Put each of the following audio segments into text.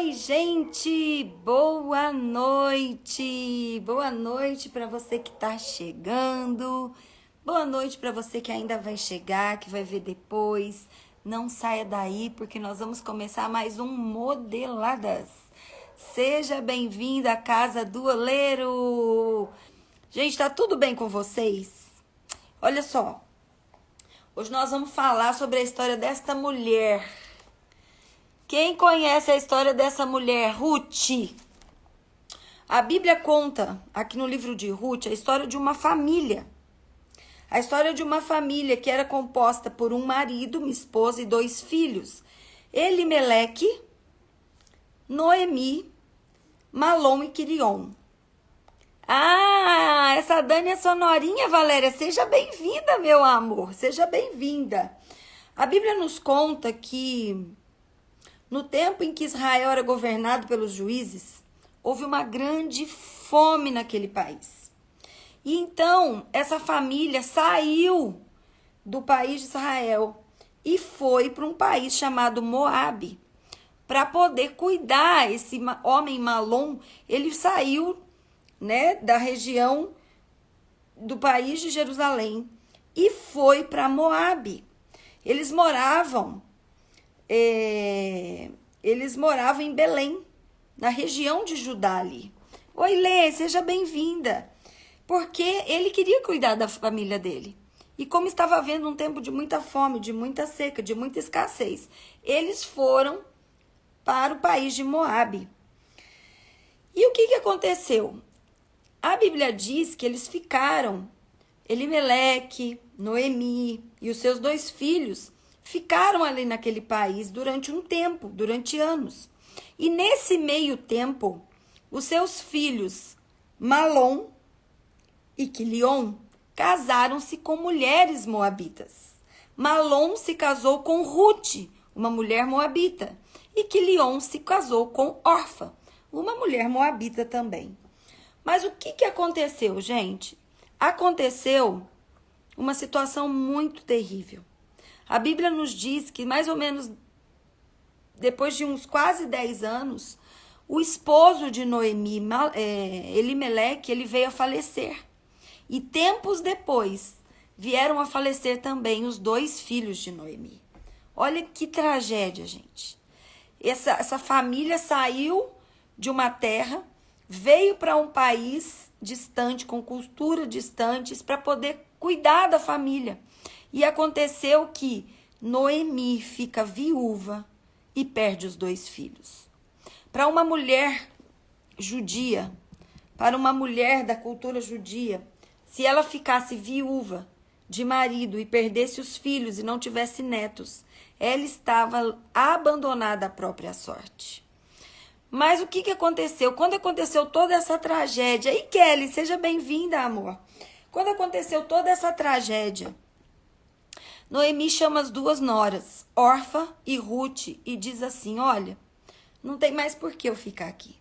Oi, gente! Boa noite! Boa noite para você que está chegando. Boa noite para você que ainda vai chegar, que vai ver depois. Não saia daí, porque nós vamos começar mais um Modeladas. Seja bem-vindo à Casa do Oleiro! Gente, tá tudo bem com vocês? Olha só, hoje nós vamos falar sobre a história desta mulher. Quem conhece a história dessa mulher, Ruth? A Bíblia conta, aqui no livro de Ruth, a história de uma família. A história de uma família que era composta por um marido, uma esposa e 2 filhos. Elimeleque, Noemi, Malom e Quilion. Ah, essa Dani é sonorinha, Valéria. Seja bem-vinda, meu amor. Seja bem-vinda. A Bíblia nos conta que no tempo em que Israel era governado pelos juízes, houve uma grande fome naquele país. E então, essa família saiu do país de Israel e foi para um país chamado Moabe, para poder cuidar. Esse homem Malom, ele saiu, da região do país de Jerusalém e foi para Moabe. Eles moravam em Belém, na região de Judá ali. Oi, Lê, seja bem-vinda. Porque ele queria cuidar da família dele. E como estava havendo um tempo de muita fome, de muita seca, de muita escassez, eles foram para o país de Moabe. E o que aconteceu? A Bíblia diz que eles ficaram, Elimeleque, Noemi e os seus 2 filhos, ficaram ali naquele país durante um tempo, durante anos. E nesse meio tempo, os seus filhos, Malom e Quilion, casaram-se com mulheres moabitas. Malom se casou com Ruth, uma mulher moabita, e Quilion se casou com Orfa, uma mulher moabita também. Mas o que aconteceu, gente? Aconteceu uma situação muito terrível. A Bíblia nos diz que mais ou menos depois de uns quase 10 anos, o esposo de Noemi, Elimeleque, ele veio a falecer. E tempos depois, vieram a falecer também os 2 filhos de Noemi. Olha que tragédia, gente. Essa família saiu de uma terra, veio para um país distante, com cultura distantes, para poder cuidar da família. E aconteceu que Noemi fica viúva e perde os 2 filhos. Para uma mulher judia, para uma mulher da cultura judia, se ela ficasse viúva de marido e perdesse os filhos e não tivesse netos, ela estava abandonada à própria sorte. Mas o que aconteceu? Quando aconteceu toda essa tragédia... E Kelly, seja bem-vinda, amor. Quando aconteceu toda essa tragédia, Noemi chama as 2 noras, Orfa e Ruth, e diz assim: olha, não tem mais por que eu ficar aqui.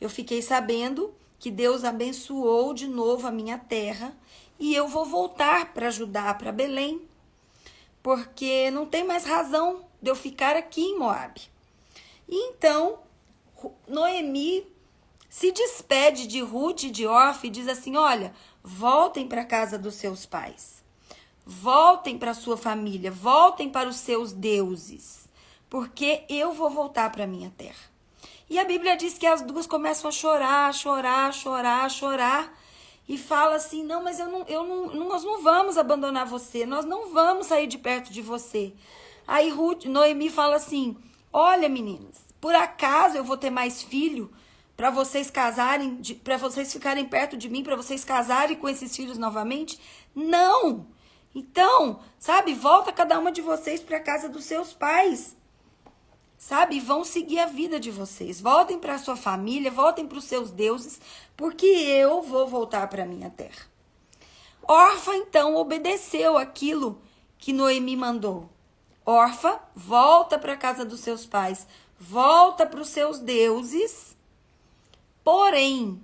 Eu fiquei sabendo que Deus abençoou de novo a minha terra e eu vou voltar para Judá, para Belém, porque não tem mais razão de eu ficar aqui em Moabe. E então, Noemi se despede de Ruth e de Orfa e diz assim: olha, voltem para a casa dos seus pais. Voltem para a sua família, voltem para os seus deuses, porque eu vou voltar para a minha terra. E a Bíblia diz que as 2 começam a chorar, e fala assim: não, mas nós não vamos abandonar você, nós não vamos sair de perto de você. Aí Noemi fala assim: olha, meninas, por acaso eu vou ter mais filho para vocês casarem, para vocês ficarem perto de mim, para vocês casarem com esses filhos novamente? Não! Então, sabe, volta cada uma de vocês para a casa dos seus pais, sabe, vão seguir a vida de vocês, voltem para a sua família, voltem para os seus deuses, porque eu vou voltar para a minha terra. Orfa, então, obedeceu aquilo que Noemi mandou. Orfa, volta para a casa dos seus pais, volta para os seus deuses. Porém,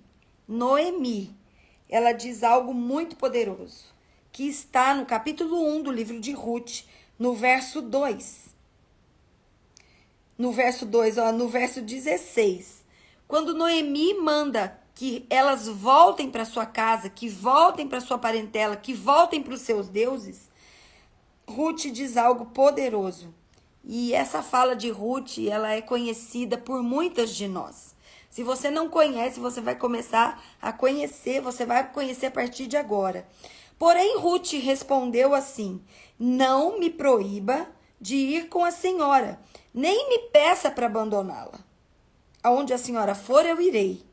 Noemi, ela diz algo muito poderoso, que está no capítulo 1 do livro de Ruth, no verso 2. no verso 2, ó, no verso 16. Quando Noemi manda que elas voltem para sua casa, que voltem para sua parentela, que voltem para os seus deuses, Ruth diz algo poderoso. E essa fala de Ruth, ela é conhecida por muitas de nós. Se você não conhece, você vai começar a conhecer, você vai conhecer a partir de agora. Porém, Ruth respondeu assim: não me proíba de ir com a senhora, nem me peça para abandoná-la. Aonde a senhora for, eu irei.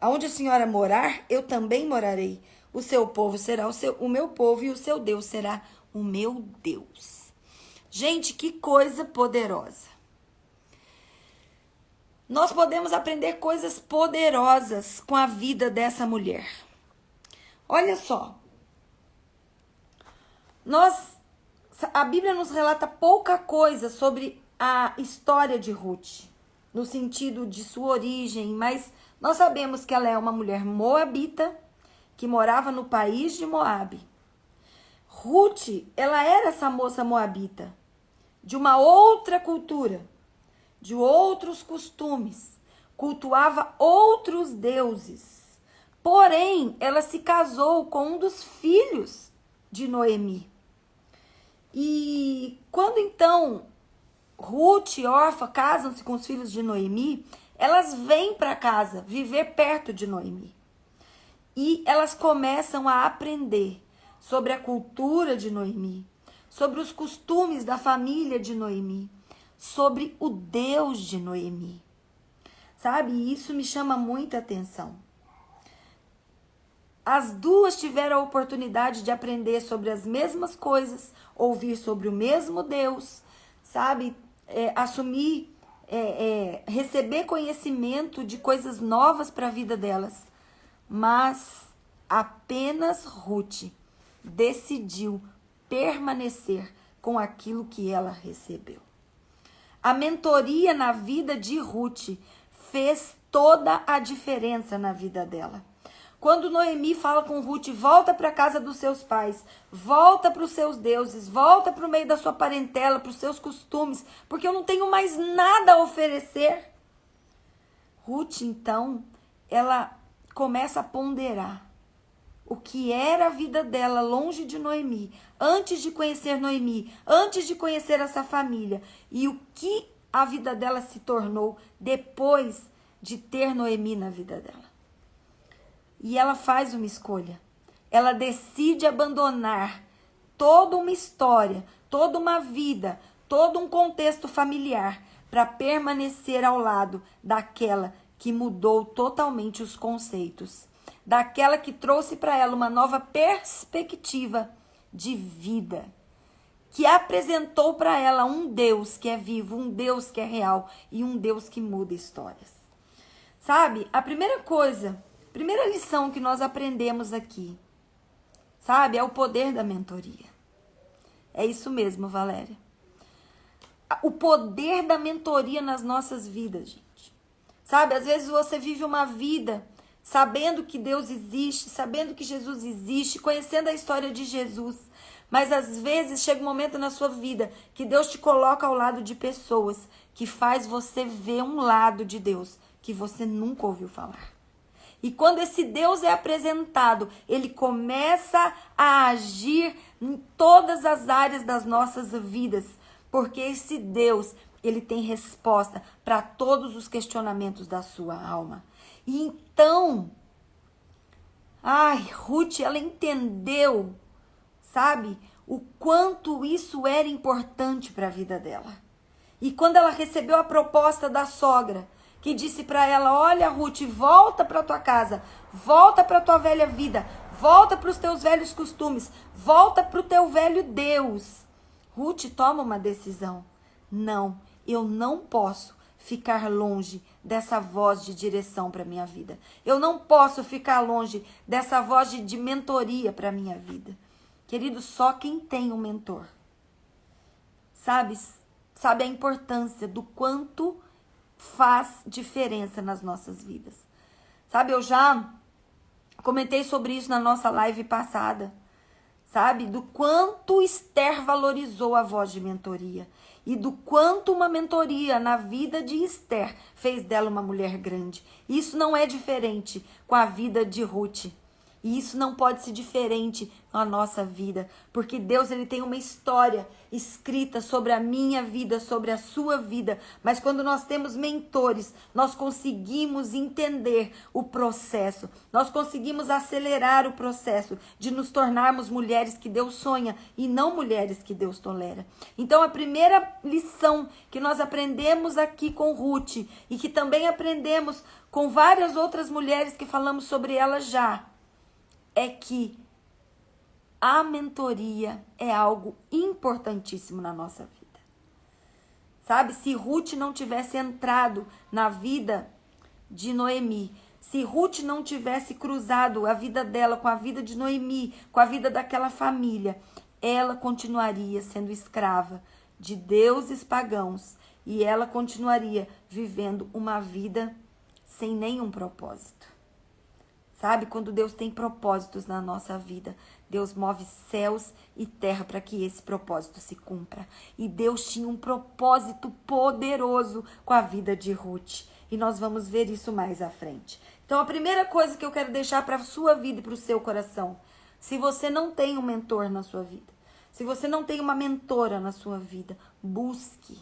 Aonde a senhora morar, eu também morarei. O seu povo será o meu povo e o seu Deus será o meu Deus. Gente, que coisa poderosa. Nós podemos aprender coisas poderosas com a vida dessa mulher. Olha só. A Bíblia nos relata pouca coisa sobre a história de Ruth, no sentido de sua origem, mas nós sabemos que ela é uma mulher moabita, que morava no país de Moabe. Ruth, ela era essa moça moabita, de uma outra cultura, de outros costumes, cultuava outros deuses. Porém, ela se casou com um dos filhos de Noemi. E quando então Ruth e Orfa casam-se com os filhos de Noemi, elas vêm para casa viver perto de Noemi. E elas começam a aprender sobre a cultura de Noemi, sobre os costumes da família de Noemi, sobre o Deus de Noemi. Sabe, isso me chama muita atenção. As duas tiveram a oportunidade de aprender sobre as mesmas coisas, ouvir sobre o mesmo Deus, sabe, receber conhecimento de coisas novas para a vida delas. Mas apenas Ruth decidiu permanecer com aquilo que ela recebeu. A mentoria na vida de Ruth fez toda a diferença na vida dela. Quando Noemi fala com Ruth, volta para a casa dos seus pais, volta para os seus deuses, volta para o meio da sua parentela, para os seus costumes, porque eu não tenho mais nada a oferecer. Ruth, então, ela começa a ponderar o que era a vida dela longe de Noemi, antes de conhecer Noemi, antes de conhecer essa família, e o que a vida dela se tornou depois de ter Noemi na vida dela. E ela faz uma escolha. Ela decide abandonar toda uma história, toda uma vida, todo um contexto familiar para permanecer ao lado daquela que mudou totalmente os conceitos, daquela que trouxe para ela uma nova perspectiva de vida, que apresentou para ela um Deus que é vivo, um Deus que é real e um Deus que muda histórias. Sabe, a primeira lição que nós aprendemos aqui, sabe, é o poder da mentoria. É isso mesmo, Valéria. O poder da mentoria nas nossas vidas, gente. Sabe, às vezes você vive uma vida sabendo que Deus existe, sabendo que Jesus existe, conhecendo a história de Jesus. Mas às vezes chega um momento na sua vida que Deus te coloca ao lado de pessoas que faz você ver um lado de Deus que você nunca ouviu falar. E quando esse Deus é apresentado, ele começa a agir em todas as áreas das nossas vidas. Porque esse Deus, ele tem resposta para todos os questionamentos da sua alma. E então, Ruth, ela entendeu, sabe, o quanto isso era importante para a vida dela. E quando ela recebeu a proposta da sogra, que disse para ela: olha, Ruth, volta para tua casa, volta para tua velha vida, volta para os teus velhos costumes, volta para o teu velho Deus. Ruth toma uma decisão. Não, eu não posso ficar longe dessa voz de direção para minha vida. Eu não posso ficar longe dessa voz de mentoria para minha vida. Querido, só quem tem um mentor sabe a importância do quanto faz diferença nas nossas vidas. Sabe, eu já comentei sobre isso na nossa live passada. Sabe, do quanto Esther valorizou a voz de mentoria. e do quanto uma mentoria na vida de Esther fez dela uma mulher grande. Isso não é diferente com a vida de Ruth. E isso não pode ser diferente na nossa vida, porque Deus ele tem uma história escrita sobre a minha vida, sobre a sua vida. Mas quando nós temos mentores, nós conseguimos entender o processo, nós conseguimos acelerar o processo de nos tornarmos mulheres que Deus sonha e não mulheres que Deus tolera. Então a primeira lição que nós aprendemos aqui com Ruth e que também aprendemos com várias outras mulheres que falamos sobre elas já, é que a mentoria é algo importantíssimo na nossa vida. Sabe, se Ruth não tivesse entrado na vida de Noemi, se Ruth não tivesse cruzado a vida dela com a vida de Noemi, com a vida daquela família, ela continuaria sendo escrava de deuses pagãos e ela continuaria vivendo uma vida sem nenhum propósito. Sabe, quando Deus tem propósitos na nossa vida, Deus move céus e terra para que esse propósito se cumpra. E Deus tinha um propósito poderoso com a vida de Ruth. E nós vamos ver isso mais à frente. Então, a primeira coisa que eu quero deixar para a sua vida e para o seu coração, se você não tem um mentor na sua vida, se você não tem uma mentora na sua vida, busque,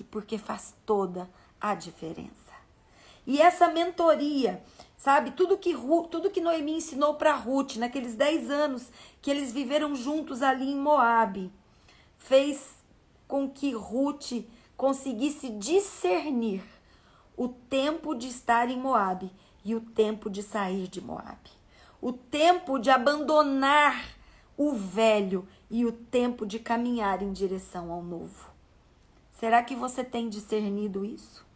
porque faz toda a diferença. E essa mentoria, sabe, tudo que Noemi ensinou para Ruth, naqueles 10 anos que eles viveram juntos ali em Moabe, fez com que Ruth conseguisse discernir o tempo de estar em Moabe e o tempo de sair de Moabe. O tempo de abandonar o velho e o tempo de caminhar em direção ao novo. Será que você tem discernido isso?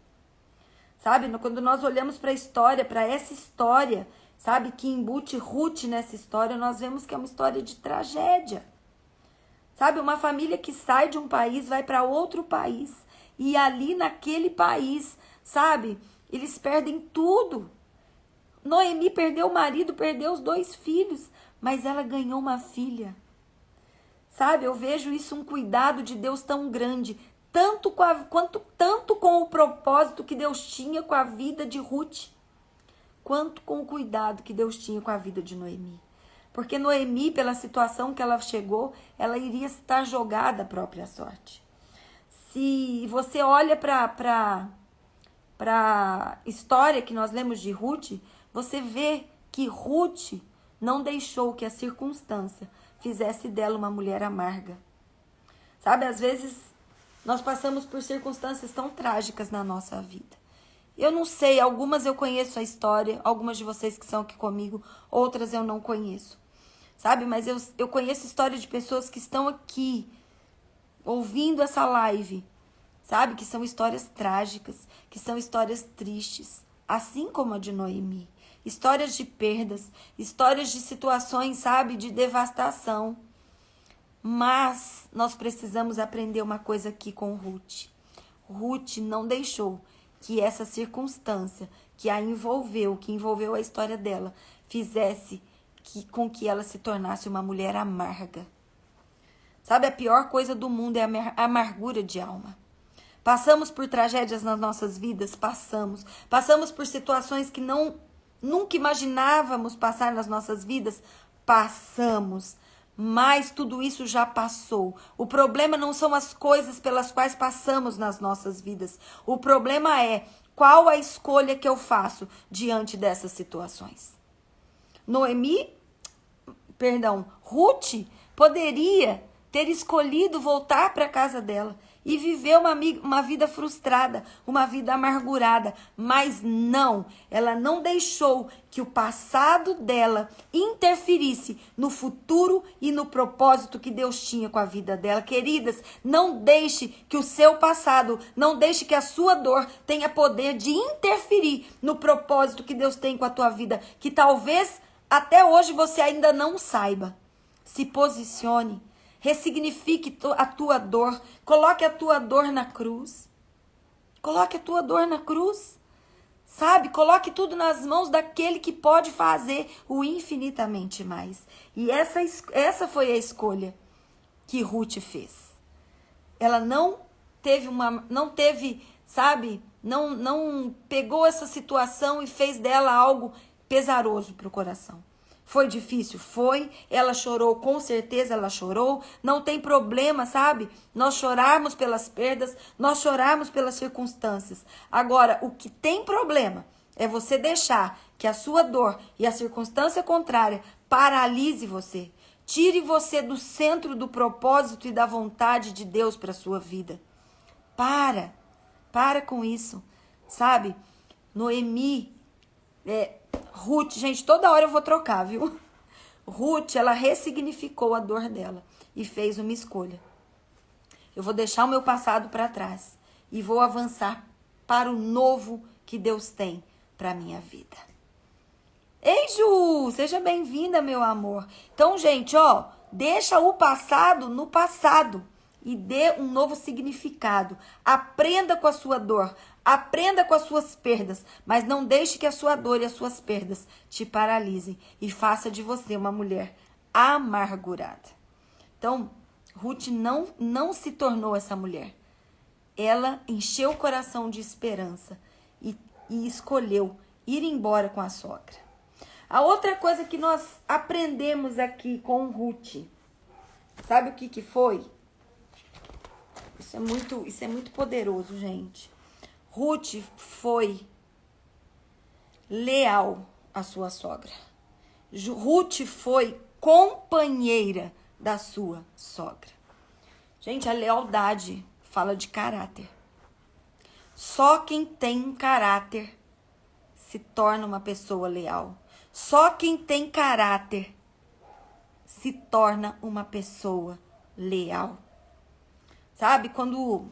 Sabe, quando nós olhamos para a história, para essa história, sabe, que embute Ruth nessa história, nós vemos que é uma história de tragédia. Sabe, uma família que sai de um país, vai para outro país, e ali naquele país, sabe, eles perdem tudo. Noemi perdeu o marido, perdeu os 2 filhos, mas ela ganhou uma filha. Sabe, eu vejo isso um cuidado de Deus tão grande, tanto com o propósito que Deus tinha com a vida de Ruth, quanto com o cuidado que Deus tinha com a vida de Noemi. Porque Noemi, pela situação que ela chegou, ela iria estar jogada à própria sorte. Se você olha para a história que nós lemos de Ruth, você vê que Ruth não deixou que a circunstância fizesse dela uma mulher amarga. Sabe, às vezes nós passamos por circunstâncias tão trágicas na nossa vida. Eu não sei, algumas eu conheço a história, algumas de vocês que são aqui comigo, outras eu não conheço. Sabe, mas eu conheço história de pessoas que estão aqui, ouvindo essa live, sabe, que são histórias trágicas, que são histórias tristes, assim como a de Noemi. Histórias de perdas, histórias de situações, sabe, de devastação. Mas nós precisamos aprender uma coisa aqui com Ruth. Ruth não deixou que essa circunstância que a envolveu, que envolveu a história dela, fizesse com que ela se tornasse uma mulher amarga. Sabe, a pior coisa do mundo é a amargura de alma. Passamos por tragédias nas nossas vidas? Passamos. Passamos por situações que nunca imaginávamos passar nas nossas vidas? Passamos. Mas tudo isso já passou. O problema não são as coisas pelas quais passamos nas nossas vidas. O problema é qual a escolha que eu faço diante dessas situações. Ruth poderia ter escolhido voltar para a casa dela e viver uma vida frustrada, uma vida amargurada, mas não, ela não deixou que o passado dela interferisse no futuro e no propósito que Deus tinha com a vida dela. Queridas, não deixe que o seu passado, não deixe que a sua dor tenha poder de interferir no propósito que Deus tem com a tua vida, que talvez até hoje você ainda não saiba. Se posicione. Ressignifique a tua dor. Coloque a tua dor na cruz. Coloque a tua dor na cruz. Sabe? Coloque tudo nas mãos daquele que pode fazer o infinitamente mais. E essa foi a escolha que Ruth fez. ela não teve, sabe, não pegou essa situação e fez dela algo pesaroso para o coração. Foi difícil? Foi. Ela chorou, com certeza ela chorou. Não tem problema, sabe? Nós chorarmos pelas perdas, nós chorarmos pelas circunstâncias. Agora, o que tem problema é você deixar que a sua dor e a circunstância contrária paralise você. Tire você do centro do propósito e da vontade de Deus para a sua vida. Para com isso, sabe? Noemi, Ruth, gente, toda hora eu vou trocar, viu? Ruth, ela ressignificou a dor dela e fez uma escolha. Eu vou deixar o meu passado para trás e vou avançar para o novo que Deus tem para a minha vida. Ei, Ju, seja bem-vinda, meu amor. Então, gente, deixa o passado no passado e dê um novo significado. Aprenda com a sua dor, aprenda com as suas perdas, mas não deixe que a sua dor e as suas perdas te paralisem e faça de você uma mulher amargurada. Então, Ruth não se tornou essa mulher. Ela encheu o coração de esperança e escolheu ir embora com a sogra. A outra coisa que nós aprendemos aqui com Ruth, sabe o que foi? Isso é muito poderoso, gente. Ruth foi leal à sua sogra. Ruth foi companheira da sua sogra. Gente, a lealdade fala de caráter. Só quem tem um caráter se torna uma pessoa leal. Só quem tem caráter se torna uma pessoa leal. Sabe, quando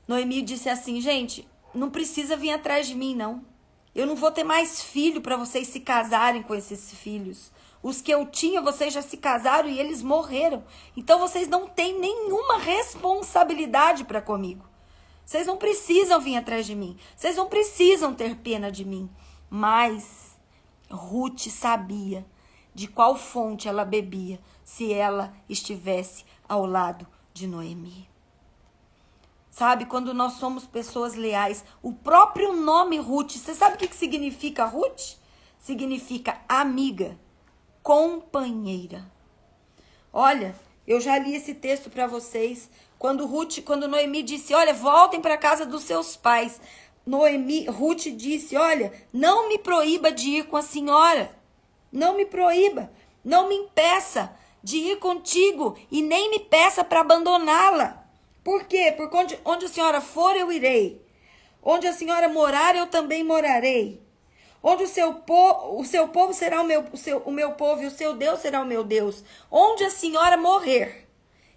Noemi disse assim, gente, não precisa vir atrás de mim, não. Eu não vou ter mais filho para vocês se casarem com esses filhos. Os que eu tinha, vocês já se casaram e eles morreram. Então, vocês não têm nenhuma responsabilidade para comigo. Vocês não precisam vir atrás de mim. Vocês não precisam ter pena de mim. Mas Ruth sabia de qual fonte ela bebia se ela estivesse ao lado de Noemi. Sabe, quando nós somos pessoas leais, o próprio nome Ruth, você sabe o que significa Ruth? Significa amiga, companheira. Olha, eu já li esse texto para vocês. Quando Noemi disse, olha, voltem para a casa dos seus pais. Ruth disse, olha, não me proíba de ir com a senhora. Não me proíba, não me impeça de ir contigo e nem me peça para abandoná-la. Por quê? Porque onde a senhora for, eu irei. Onde a senhora morar, eu também morarei. Onde o seu povo será o meu povo e o seu Deus será o meu Deus. Onde a senhora morrer,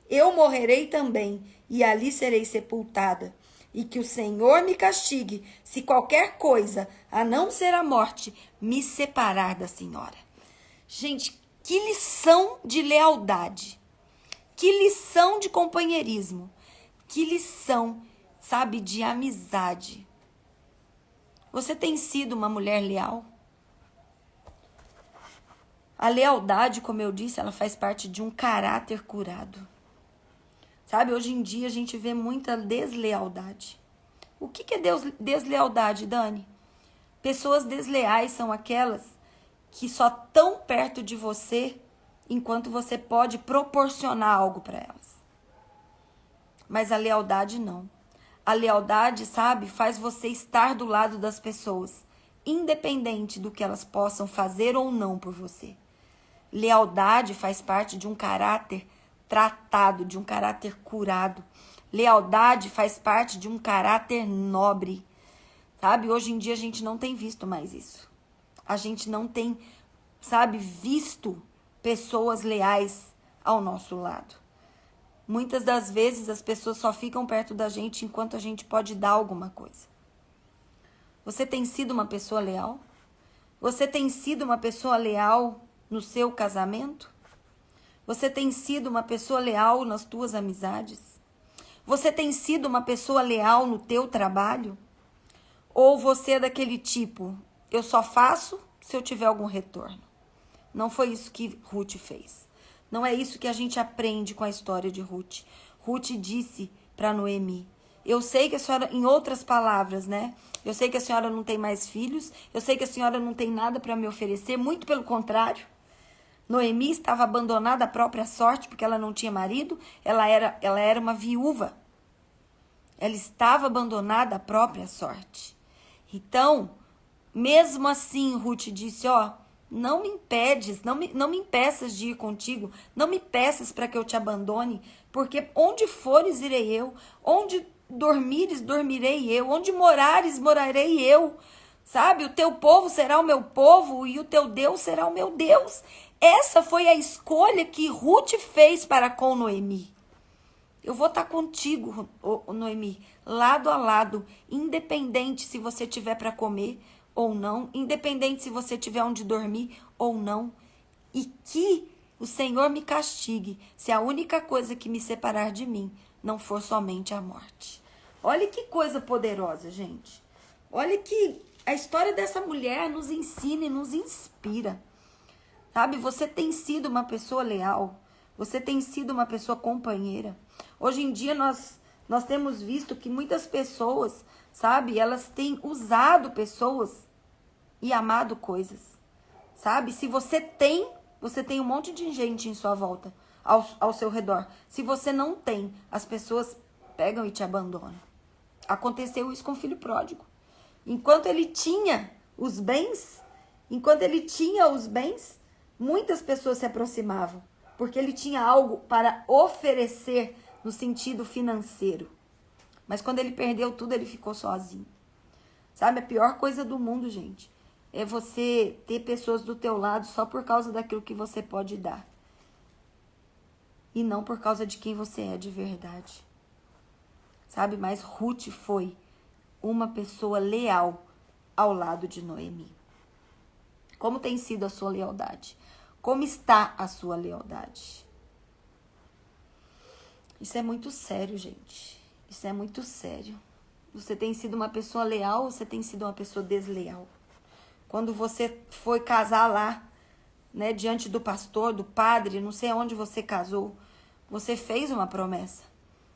eu morrerei também e ali serei sepultada. E que o Senhor me castigue se qualquer coisa, a não ser a morte, me separar da senhora. Gente, que lição de lealdade. Que lição de companheirismo. Que lição, sabe, de amizade. Você tem sido uma mulher leal? A lealdade, como eu disse, ela faz parte de um caráter curado. Sabe, hoje em dia a gente vê muita deslealdade. O que é deslealdade, Dani? Pessoas desleais são aquelas que só estão perto de você enquanto você pode proporcionar algo para elas. Mas a lealdade não. A lealdade, sabe, faz você estar do lado das pessoas, independente do que elas possam fazer ou não por você. Lealdade faz parte de um caráter tratado, de um caráter curado. Lealdade faz parte de um caráter nobre. Sabe, hoje em dia a gente não tem visto mais isso. A gente não tem, sabe, visto pessoas leais ao nosso lado. Muitas das vezes as pessoas só ficam perto da gente enquanto a gente pode dar alguma coisa. Você tem sido uma pessoa leal? Você tem sido uma pessoa leal no seu casamento? Você tem sido uma pessoa leal nas tuas amizades? Você tem sido uma pessoa leal no teu trabalho? Ou você é daquele tipo, eu só faço se eu tiver algum retorno? Não foi isso que Ruth fez. Não é isso que a gente aprende com a história de Ruth. Ruth disse para Noemi: eu sei que a senhora, em outras palavras, né? Eu sei que a senhora não tem mais filhos, eu sei que a senhora não tem nada para me oferecer, muito pelo contrário. Noemi estava abandonada à própria sorte, porque ela não tinha marido, ela era uma viúva. Ela estava abandonada à própria sorte. Então, mesmo assim, Ruth disse, ó, não me impedes, não me impeças de ir contigo, não me peças para que eu te abandone, porque onde fores, irei eu, onde dormires, dormirei eu, onde morares, morarei eu, sabe? O teu povo será o meu povo e o teu Deus será o meu Deus. Essa foi a escolha que Ruth fez para com Noemi. Eu vou estar contigo, Noemi, lado a lado, independente se você tiver para comer ou não, independente se você tiver onde dormir ou não, e que o Senhor me castigue se a única coisa que me separar de mim não for somente a morte. Olha que coisa poderosa, gente. Olha que a história dessa mulher nos ensina e nos inspira. Sabe, você tem sido uma pessoa leal, você tem sido uma pessoa companheira. Hoje em dia nós temos visto que muitas pessoas, sabe, elas têm usado pessoas e amado coisas, sabe? Se você tem um monte de gente em sua volta, ao seu redor. Se você não tem, as pessoas pegam e te abandonam. Aconteceu isso com o filho pródigo. Enquanto ele tinha os bens, muitas pessoas se aproximavam, porque ele tinha algo para oferecer no sentido financeiro. Mas quando ele perdeu tudo, ele ficou sozinho. Sabe, a pior coisa do mundo, gente, é você ter pessoas do teu lado só por causa daquilo que você pode dar. E não por causa de quem você é de verdade. Sabe, mas Ruth foi uma pessoa leal ao lado de Noemi. Como tem sido a sua lealdade? Como está a sua lealdade? Isso é muito sério, gente. Isso é muito sério. Você tem sido uma pessoa leal ou você tem sido uma pessoa desleal? Quando você foi casar lá, né, diante do pastor, do padre, não sei aonde você casou, você fez uma promessa.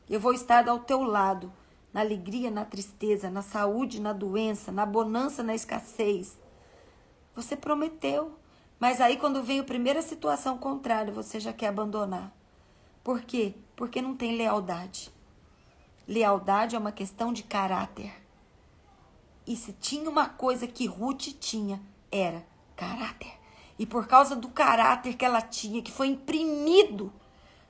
Eu vou estar ao teu lado, na alegria, na tristeza, na saúde, na doença, na bonança, na escassez. Você prometeu, mas aí quando vem a primeira situação contrária, você já quer abandonar. Por quê? Porque não tem lealdade. Lealdade é uma questão de caráter. E se tinha uma coisa que Ruth tinha, era caráter. E por causa do caráter que ela tinha, que foi imprimido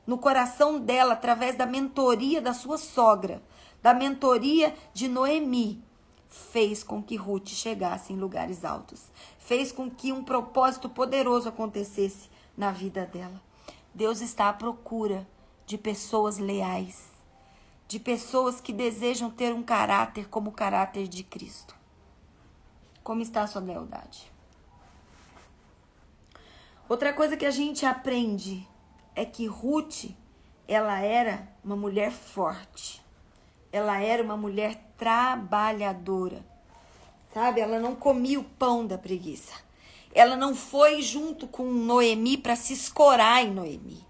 no coração dela através da mentoria da sua sogra, da mentoria de Noemi, fez com que Ruth chegasse em lugares altos. Fez com que um propósito poderoso acontecesse na vida dela. Deus está à procura de pessoas leais, de pessoas que desejam ter um caráter como o caráter de Cristo. Como está a sua lealdade? Outra coisa que a gente aprende é que Ruth, ela era uma mulher forte. Ela era uma mulher trabalhadora. Sabe? Ela não comia o pão da preguiça. Ela não foi junto com Noemi para se escorar em Noemi.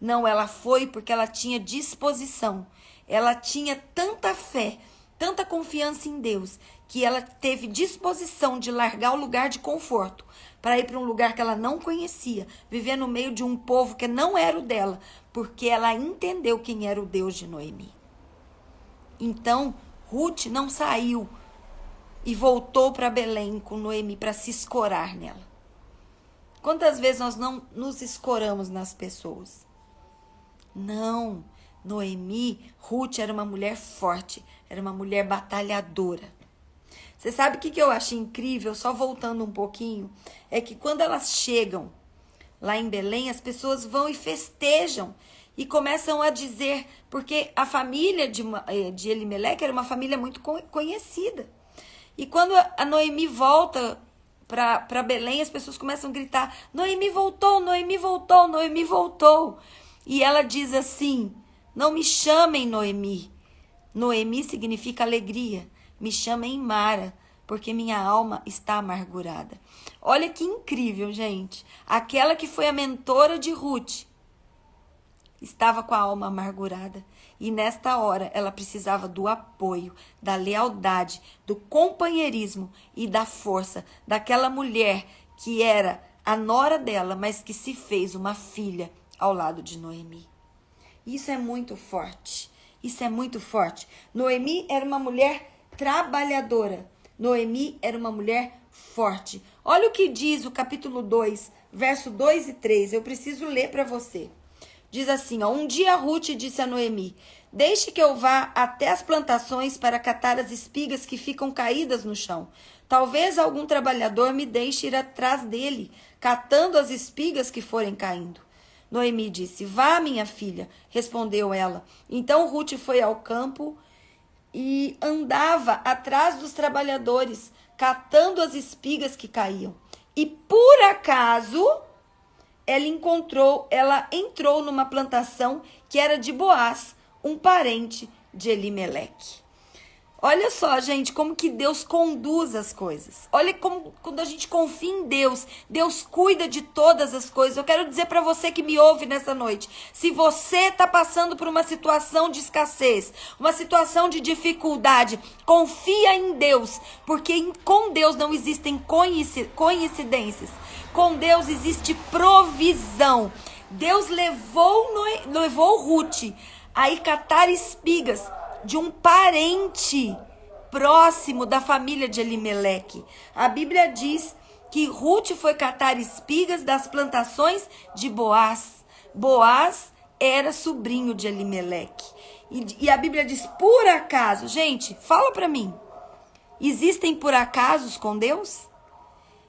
Não, ela foi porque ela tinha disposição. Ela tinha tanta fé, tanta confiança em Deus, que ela teve disposição de largar o lugar de conforto para ir para um lugar que ela não conhecia, viver no meio de um povo que não era o dela, porque ela entendeu quem era o Deus de Noemi. Então, Ruth não saiu e voltou para Belém com Noemi para se escorar nela. Quantas vezes nós não nos escoramos nas pessoas? Não, Noemi, Ruth era uma mulher forte, era uma mulher batalhadora. Você sabe o que eu achei incrível, só voltando um pouquinho? É que quando elas chegam lá em Belém, as pessoas vão e festejam e começam a dizer, porque a família de Elimeleque era uma família muito conhecida. E quando a Noemi volta para Belém, as pessoas começam a gritar, Noemi voltou, Noemi voltou, Noemi voltou. E ela diz assim, não me chamem Noemi. Noemi significa alegria. Me chamem Mara, porque minha alma está amargurada. Olha que incrível, gente. Aquela que foi a mentora de Ruth estava com a alma amargurada. E nesta hora ela precisava do apoio, da lealdade, do companheirismo e da força daquela mulher que era a nora dela, mas que se fez uma filha ao lado de Noemi. Isso é muito forte. Isso é muito forte. Noemi era uma mulher trabalhadora. Noemi era uma mulher forte. Olha o que diz o capítulo 2, verso 2 e 3. Eu preciso ler para você. Diz assim, ó, um dia Ruth disse a Noemi, deixe que eu vá até as plantações para catar as espigas que ficam caídas no chão. Talvez algum trabalhador me deixe ir atrás dele, catando as espigas que forem caindo. Noemi disse, vá, minha filha, respondeu ela. Então Ruth foi ao campo e andava atrás dos trabalhadores, catando as espigas que caíam. E por acaso ela entrou numa plantação que era de Boaz, um parente de Elimeleque. Olha só, gente, como que Deus conduz as coisas. Olha como quando a gente confia em Deus, Deus cuida de todas as coisas. Eu quero dizer para você que me ouve nessa noite, se você está passando por uma situação de escassez, uma situação de dificuldade, confia em Deus, porque com Deus não existem coincidências. Com Deus existe provisão. Deus levou Ruth a ir catar espigas de um parente próximo da família de Elimeleque. A Bíblia diz que Ruth foi catar espigas das plantações de Boaz. Boaz era sobrinho de Elimeleque. E a Bíblia diz, por acaso, gente, fala para mim, existem por acasos com Deus?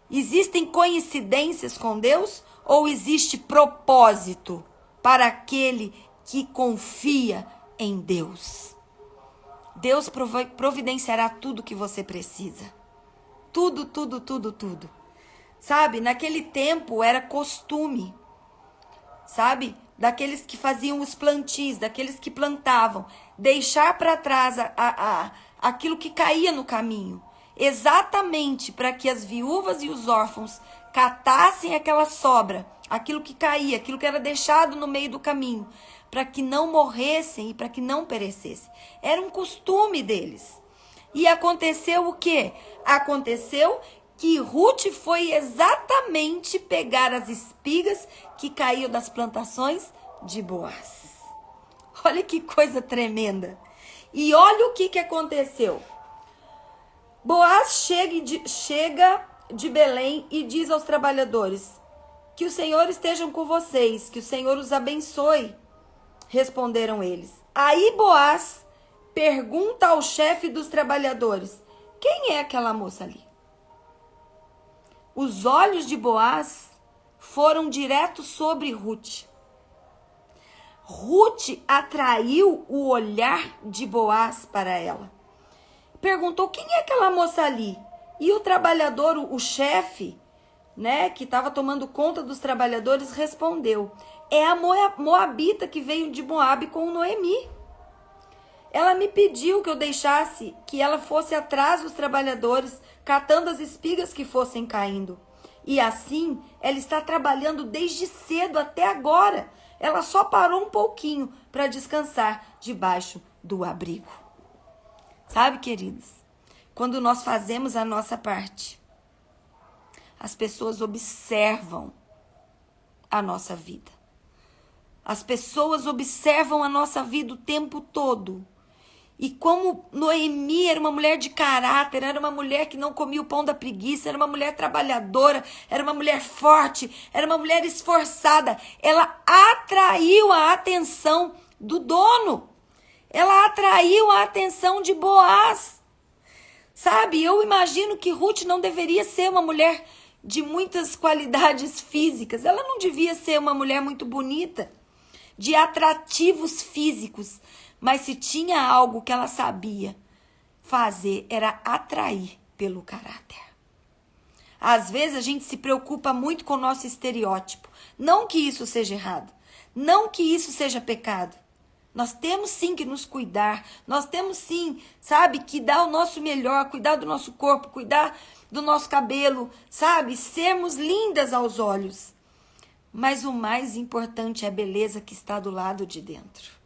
Existem coincidências com Deus? Ou existe propósito para aquele que confia em Deus? Deus providenciará tudo que você precisa. Tudo, tudo, tudo, tudo. Sabe, naquele tempo era costume, sabe, daqueles que faziam os plantios, daqueles que plantavam, deixar para trás aquilo que caía no caminho, exatamente para que as viúvas e os órfãos catassem aquela sobra, aquilo que caía, aquilo que era deixado no meio do caminho, para que não morressem e para que não perecessem. Era um costume deles. E aconteceu o quê? Aconteceu que Ruth foi exatamente pegar as espigas que caíam das plantações de Boaz. Olha que coisa tremenda. E olha o que aconteceu. Boaz chega de Belém e diz aos trabalhadores, que o Senhor esteja com vocês, que o Senhor os abençoe. Responderam eles. Aí Boaz pergunta ao chefe dos trabalhadores, quem é aquela moça ali? Os olhos de Boaz foram direto sobre Ruth. Ruth atraiu o olhar de Boaz para ela. Perguntou, quem é aquela moça ali? E o trabalhador, o chefe, né, que estava tomando conta dos trabalhadores, respondeu, é a moabita que veio de Moabe com Noemi. Ela me pediu que eu deixasse que ela fosse atrás dos trabalhadores, catando as espigas que fossem caindo. E assim, ela está trabalhando desde cedo até agora. Ela só parou um pouquinho para descansar debaixo do abrigo. Sabe, queridos, quando nós fazemos a nossa parte, as pessoas observam a nossa vida. As pessoas observam a nossa vida o tempo todo. E como Noemi era uma mulher de caráter, era uma mulher que não comia o pão da preguiça, era uma mulher trabalhadora, era uma mulher forte, era uma mulher esforçada, ela atraiu a atenção do dono. Ela atraiu a atenção de Boaz. Sabe, eu imagino que Ruth não deveria ser uma mulher de muitas qualidades físicas. Ela não devia ser uma mulher muito bonita, de atrativos físicos. Mas se tinha algo que ela sabia fazer, era atrair pelo caráter. Às vezes a gente se preocupa muito com o nosso estereótipo. Não que isso seja errado. Não que isso seja pecado. Nós temos sim que nos cuidar. Nós temos sim, sabe, que dar o nosso melhor, cuidar do nosso corpo, cuidar do nosso cabelo, sabe, sermos lindas aos olhos. Mas o mais importante é a beleza que está do lado de dentro.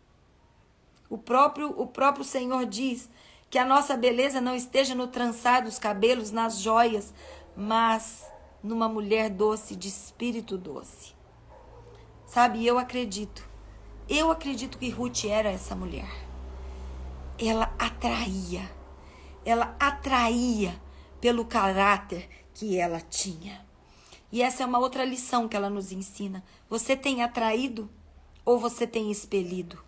O próprio Senhor diz que a nossa beleza não esteja no trançar dos cabelos, nas joias, mas numa mulher doce, de espírito doce. Sabe, eu acredito que Ruth era essa mulher. Ela atraía pelo caráter que ela tinha. E essa é uma outra lição que ela nos ensina. Você tem atraído ou você tem expelido?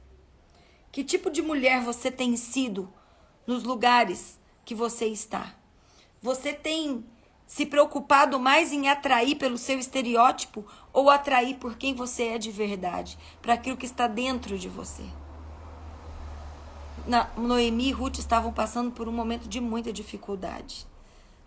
Que tipo de mulher você tem sido nos lugares que você está? Você tem se preocupado mais em atrair pelo seu estereótipo ou atrair por quem você é de verdade, para aquilo que está dentro de você? Noemi e Ruth estavam passando por um momento de muita dificuldade,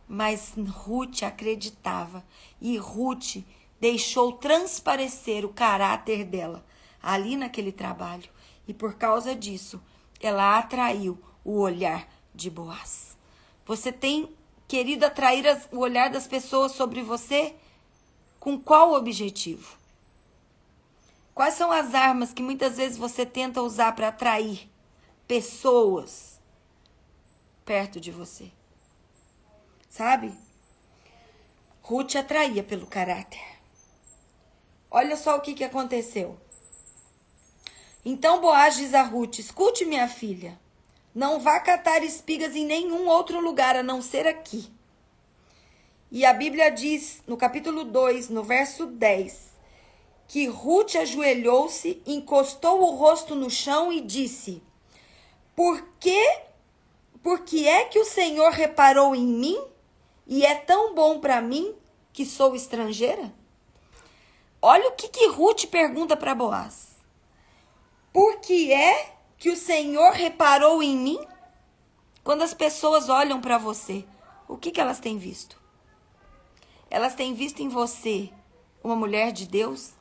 mas Ruth acreditava e Ruth deixou transparecer o caráter dela ali naquele trabalho, e por causa disso ela atraiu o olhar de Boaz. Você tem querido atrair o olhar das pessoas sobre você? Com qual objetivo? Quais são as armas que muitas vezes você tenta usar para atrair pessoas perto de você? Sabe? Ruth atraía pelo caráter. Olha só o que aconteceu. Então Boaz diz a Ruth: escute, minha filha, não vá catar espigas em nenhum outro lugar a não ser aqui. E a Bíblia diz, no capítulo 2, no verso 10, que Ruth ajoelhou-se, encostou o rosto no chão e disse: Por que é que o Senhor reparou em mim e é tão bom para mim que sou estrangeira? Olha o que Ruth pergunta para Boaz. Por que é que o Senhor reparou em mim? Quando as pessoas olham para você, o que elas têm visto? Elas têm visto em você uma mulher de Deus?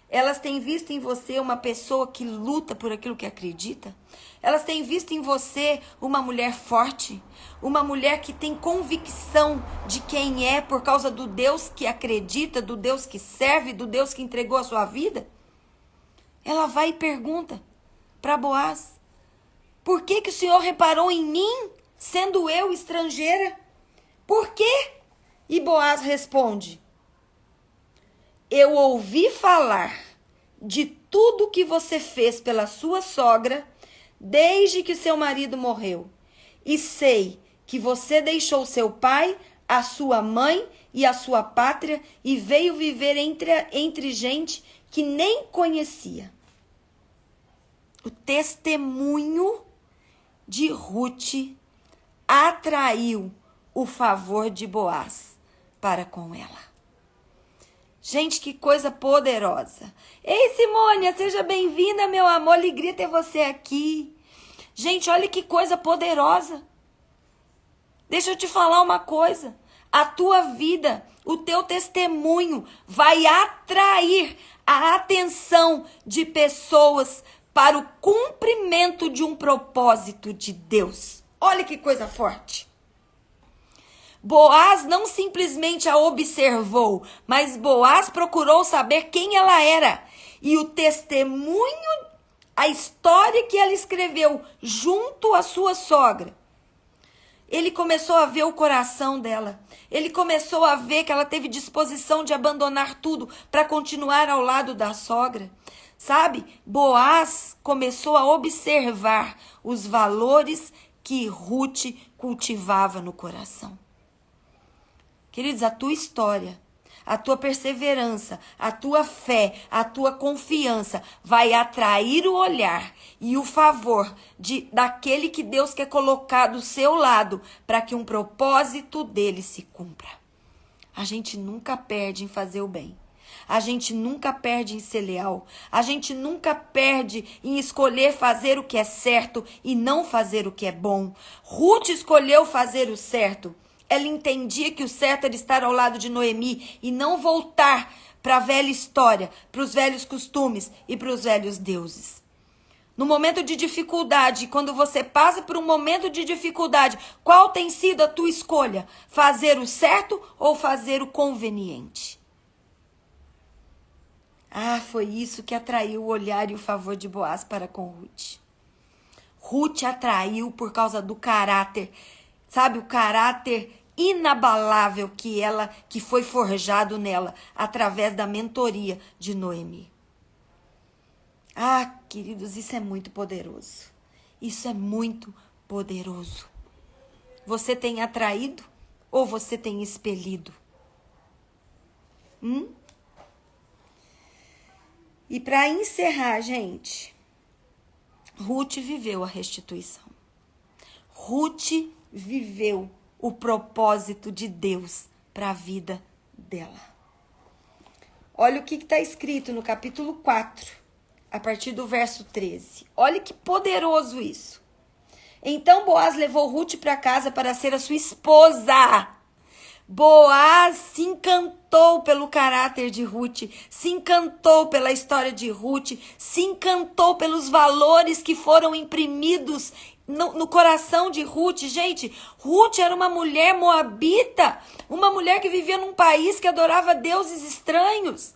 Elas têm visto em você uma pessoa que luta por aquilo que acredita? Elas têm visto em você uma mulher forte? Uma mulher que tem convicção de quem é por causa do Deus que acredita, do Deus que serve, do Deus que entregou a sua vida? Ela vai e pergunta para Boaz: por que o Senhor reparou em mim, sendo eu estrangeira? Por quê? E Boaz responde: eu ouvi falar de tudo que você fez pela sua sogra desde que seu marido morreu. E sei que você deixou seu pai, a sua mãe e a sua pátria e veio viver entre gente que nem conhecia. O testemunho de Ruth atraiu o favor de Boaz para com ela. Gente, que coisa poderosa. Ei, Simônia, seja bem-vinda, meu amor. Alegria ter você aqui. Gente, olha que coisa poderosa. Deixa eu te falar uma coisa. A tua vida, o teu testemunho vai atrair a atenção de pessoas para o cumprimento de um propósito de Deus. Olha que coisa forte. Boaz não simplesmente a observou, mas Boaz procurou saber quem ela era. E o testemunho, a história que ela escreveu junto à sua sogra, ele começou a ver o coração dela. Ele começou a ver que ela teve disposição de abandonar tudo para continuar ao lado da sogra. Sabe? Boaz começou a observar os valores que Ruth cultivava no coração. Queridos, a tua história, a tua perseverança, a tua fé, a tua confiança vai atrair o olhar e o favor daquele que Deus quer colocar do seu lado para que um propósito dele se cumpra. A gente nunca perde em fazer o bem. A gente nunca perde em ser leal. A gente nunca perde em escolher fazer o que é certo e não fazer o que é bom. Ruth escolheu fazer o certo. Ela entendia que o certo era estar ao lado de Noemi e não voltar para a velha história, para os velhos costumes e para os velhos deuses. No momento de dificuldade, quando você passa por um momento de dificuldade, qual tem sido a tua escolha? Fazer o certo ou fazer o conveniente? Foi isso que atraiu o olhar e o favor de Boaz para com Ruth. Ruth atraiu por causa do caráter, sabe, o caráter inabalável que foi forjado nela através da mentoria de Noemi. Ah, queridos, isso é muito poderoso. Isso é muito poderoso. Você tem atraído ou você tem expelido? E para encerrar, gente, Ruth viveu a restituição. Ruth viveu o propósito de Deus para a vida dela. Olha o que está escrito no capítulo 4, a partir do verso 13. Olha que poderoso isso. Então Boaz levou Ruth para casa para ser a sua esposa. Boaz se encantou pelo caráter de Ruth, se encantou pela história de Ruth, se encantou pelos valores que foram imprimidos no coração de Ruth. Gente, Ruth era uma mulher moabita, uma mulher que vivia num país que adorava deuses estranhos.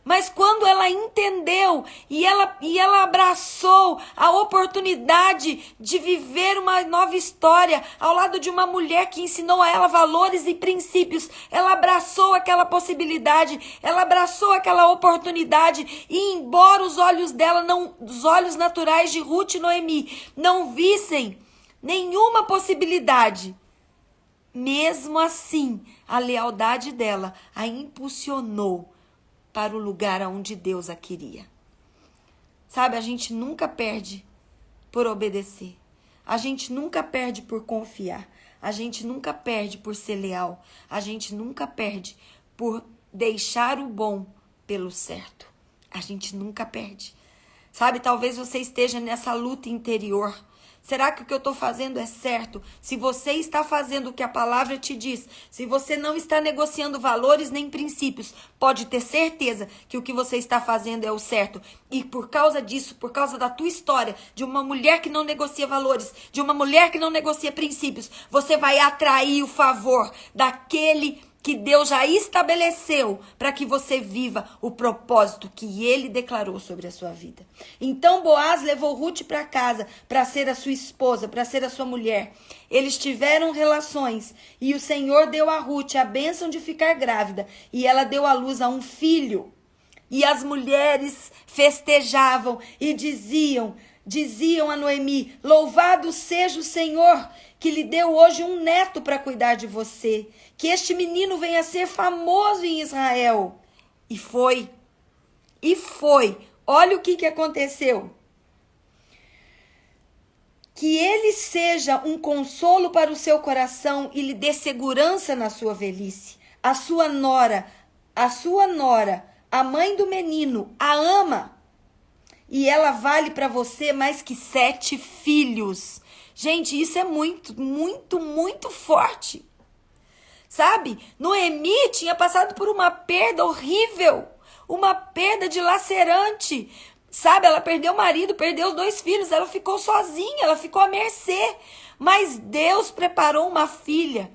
Mas quando ela entendeu e ela abraçou a oportunidade de viver uma nova história ao lado de uma mulher que ensinou a ela valores e princípios, ela abraçou aquela possibilidade, ela abraçou aquela oportunidade e embora os olhos dela, os olhos naturais de Ruth e Noemi não vissem nenhuma possibilidade, mesmo assim a lealdade dela a impulsionou para o lugar aonde Deus a queria. Sabe, a gente nunca perde por obedecer. A gente nunca perde por confiar. A gente nunca perde por ser leal. A gente nunca perde por deixar o bom pelo certo. A gente nunca perde. Sabe, talvez você esteja nessa luta interior. Será que o que eu estou fazendo é certo? Se você está fazendo o que a palavra te diz, se você não está negociando valores nem princípios, pode ter certeza que o que você está fazendo é o certo. E por causa disso, por causa da tua história, de uma mulher que não negocia valores, de uma mulher que não negocia princípios, você vai atrair o favor daquele que Deus já estabeleceu para que você viva o propósito que ele declarou sobre a sua vida. Então Boaz levou Ruth para casa para ser a sua esposa, para ser a sua mulher. Eles tiveram relações e o Senhor deu a Ruth a bênção de ficar grávida e ela deu à luz a um filho. E as mulheres festejavam e diziam a Noemi: louvado seja o Senhor que lhe deu hoje um neto para cuidar de você. Que este menino venha a ser famoso em Israel. E foi. Olha o que aconteceu. Que ele seja um consolo para o seu coração e lhe dê segurança na sua velhice. A sua nora, a mãe do menino, a ama. E ela vale para você mais que 7 filhos. Gente, isso é muito, muito, muito forte. Sabe? Noemi tinha passado por uma perda horrível. Uma perda dilacerante. Sabe? Ela perdeu o marido, perdeu os 2 filhos. Ela ficou sozinha, ela ficou à mercê. Mas Deus preparou uma filha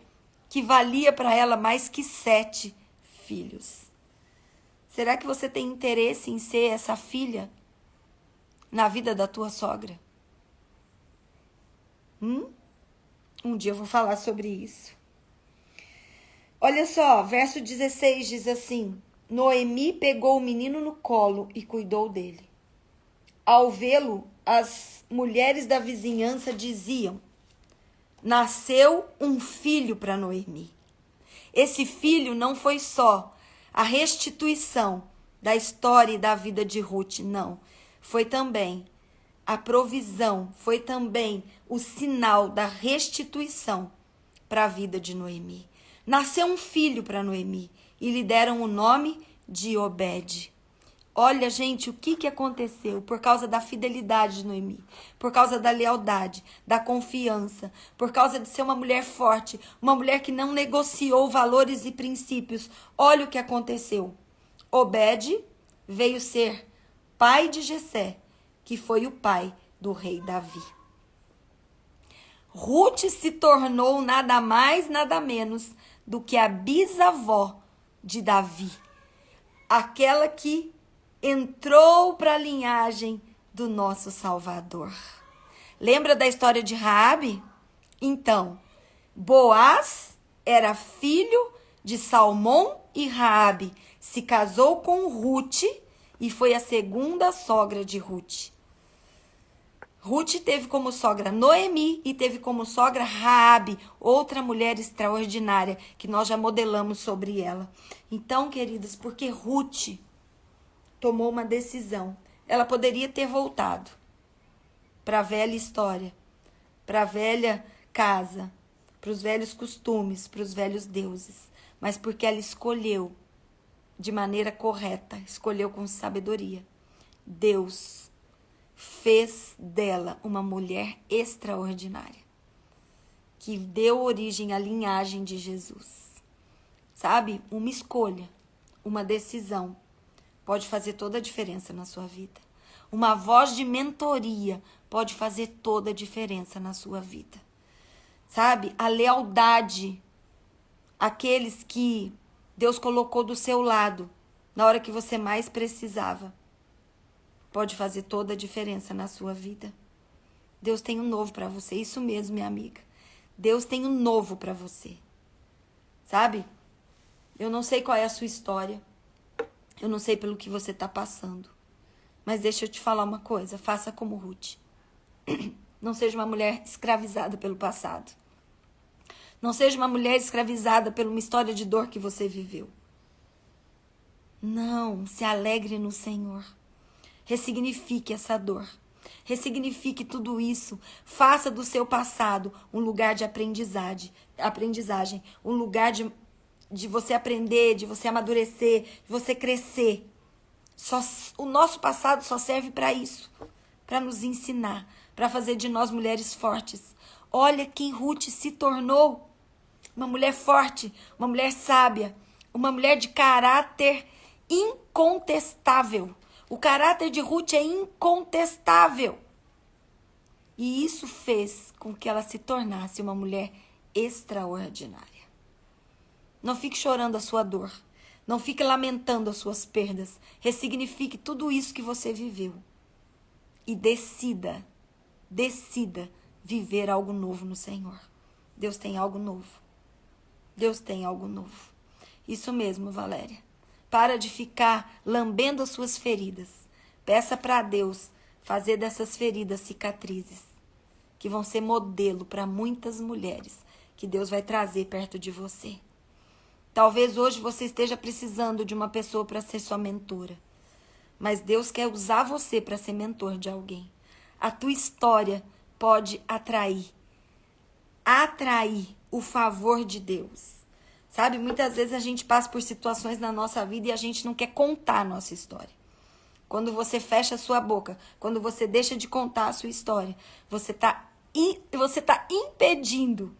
que valia para ela mais que 7 filhos. Será que você tem interesse em ser essa filha na vida da tua sogra? Um dia eu vou falar sobre isso. Olha só, verso 16 diz assim: Noemi pegou o menino no colo e cuidou dele. Ao vê-lo, as mulheres da vizinhança diziam: nasceu um filho para Noemi. Esse filho não foi só a restituição da história e da vida de Ruth, não. Foi também a provisão, foi também o sinal da restituição para a vida de Noemi. Nasceu um filho para Noemi e lhe deram o nome de Obed. Olha, gente, o que aconteceu por causa da fidelidade de Noemi, por causa da lealdade, da confiança, por causa de ser uma mulher forte, uma mulher que não negociou valores e princípios. Olha o que aconteceu. Obed veio ser pai de Jessé, que foi o pai do rei Davi. Ruth se tornou nada mais, nada menos do que a bisavó de Davi. Aquela que entrou para a linhagem do nosso Salvador. Lembra da história de Raabe? Então, Boaz era filho de Salmão e Raabe, se casou com Ruth e foi a segunda sogra de Ruth. Ruth teve como sogra Noemi e teve como sogra Raabe, outra mulher extraordinária que nós já modelamos sobre ela. Então, queridas, porque Ruth tomou uma decisão, ela poderia ter voltado para a velha história, para a velha casa, para os velhos costumes, para os velhos deuses, mas porque ela escolheu de maneira correta, escolheu com sabedoria. Deus fez dela uma mulher extraordinária, que deu origem à linhagem de Jesus. Sabe? Uma escolha, uma decisão pode fazer toda a diferença na sua vida. Uma voz de mentoria pode fazer toda a diferença na sua vida. Sabe? A lealdade àqueles que Deus colocou do seu lado na hora que você mais precisava pode fazer toda a diferença na sua vida. Deus tem um novo para você. Isso mesmo, minha amiga. Deus tem um novo para você. Sabe? Eu não sei qual é a sua história. Eu não sei pelo que você está passando. Mas deixa eu te falar uma coisa. Faça como Ruth. Não seja uma mulher escravizada pelo passado. Não seja uma mulher escravizada por uma história de dor que você viveu. Não, se alegre no Senhor. Ressignifique essa dor. Ressignifique tudo isso. Faça do seu passado um lugar de aprendizagem, um lugar de você aprender, de você amadurecer, de você crescer. O nosso passado só serve para isso, para nos ensinar, para fazer de nós mulheres fortes. Olha quem Ruth se tornou. Uma mulher forte, uma mulher sábia, uma mulher de caráter incontestável. O caráter de Ruth é incontestável. E isso fez com que ela se tornasse uma mulher extraordinária. Não fique chorando a sua dor. Não fique lamentando as suas perdas. Ressignifique tudo isso que você viveu. E decida viver algo novo no Senhor. Deus tem algo novo. Deus tem algo novo. Isso mesmo, Valéria. Para de ficar lambendo as suas feridas. Peça para Deus fazer dessas feridas cicatrizes, que vão ser modelo para muitas mulheres que Deus vai trazer perto de você. Talvez hoje você esteja precisando de uma pessoa para ser sua mentora, mas Deus quer usar você para ser mentor de alguém. A tua história pode atrair o favor de Deus. Sabe, muitas vezes a gente passa por situações na nossa vida e a gente não quer contar a nossa história. Quando você fecha a sua boca, quando você deixa de contar a sua história, você tá impedindo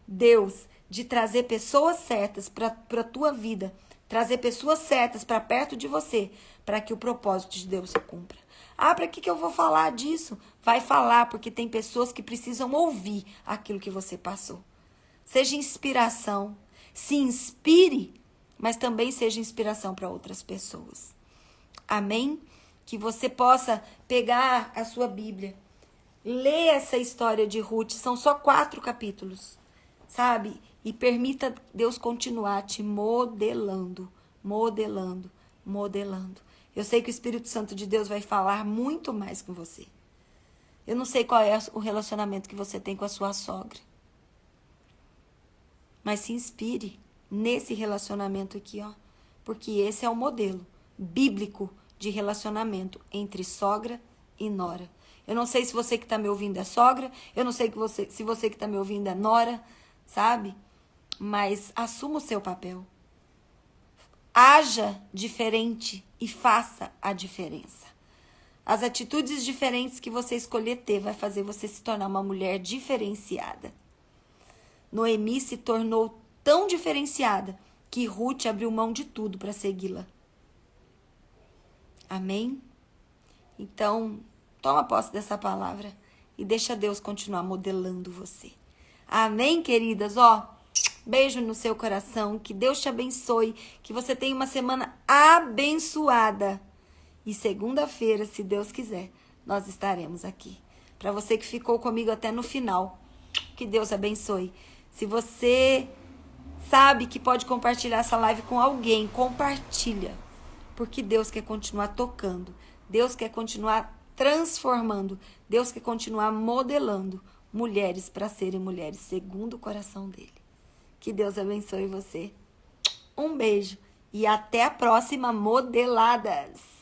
Deus de trazer pessoas certas para a tua vida, trazer pessoas certas para perto de você, para que o propósito de Deus se cumpra. Ah, para que eu vou falar disso? Vai falar, porque tem pessoas que precisam ouvir aquilo que você passou. Seja inspiração, se inspire, mas também seja inspiração para outras pessoas. Amém? Que você possa pegar a sua Bíblia, ler essa história de Ruth, são só 4 capítulos, sabe? E permita Deus continuar te modelando. Eu sei que o Espírito Santo de Deus vai falar muito mais com você. Eu não sei qual é o relacionamento que você tem com a sua sogra. Mas se inspire nesse relacionamento aqui, ó. Porque esse é o modelo bíblico de relacionamento entre sogra e nora. Eu não sei se você que está me ouvindo é sogra, eu não sei se você que está me ouvindo é nora, sabe? Mas assuma o seu papel. Haja diferente e faça a diferença. As atitudes diferentes que você escolher ter vai fazer você se tornar uma mulher diferenciada. Noemi se tornou tão diferenciada que Ruth abriu mão de tudo para segui-la. Amém? Então, toma posse dessa palavra e deixa Deus continuar modelando você. Amém, queridas? Ó, beijo no seu coração, que Deus te abençoe, que você tenha uma semana abençoada. E segunda-feira, se Deus quiser, nós estaremos aqui. Para você que ficou comigo até no final. Que Deus abençoe. Se você sabe que pode compartilhar essa live com alguém, compartilha. Porque Deus quer continuar tocando. Deus quer continuar transformando. Deus quer continuar modelando mulheres para serem mulheres segundo o coração dele. Que Deus abençoe você. Um beijo e até a próxima, modeladas!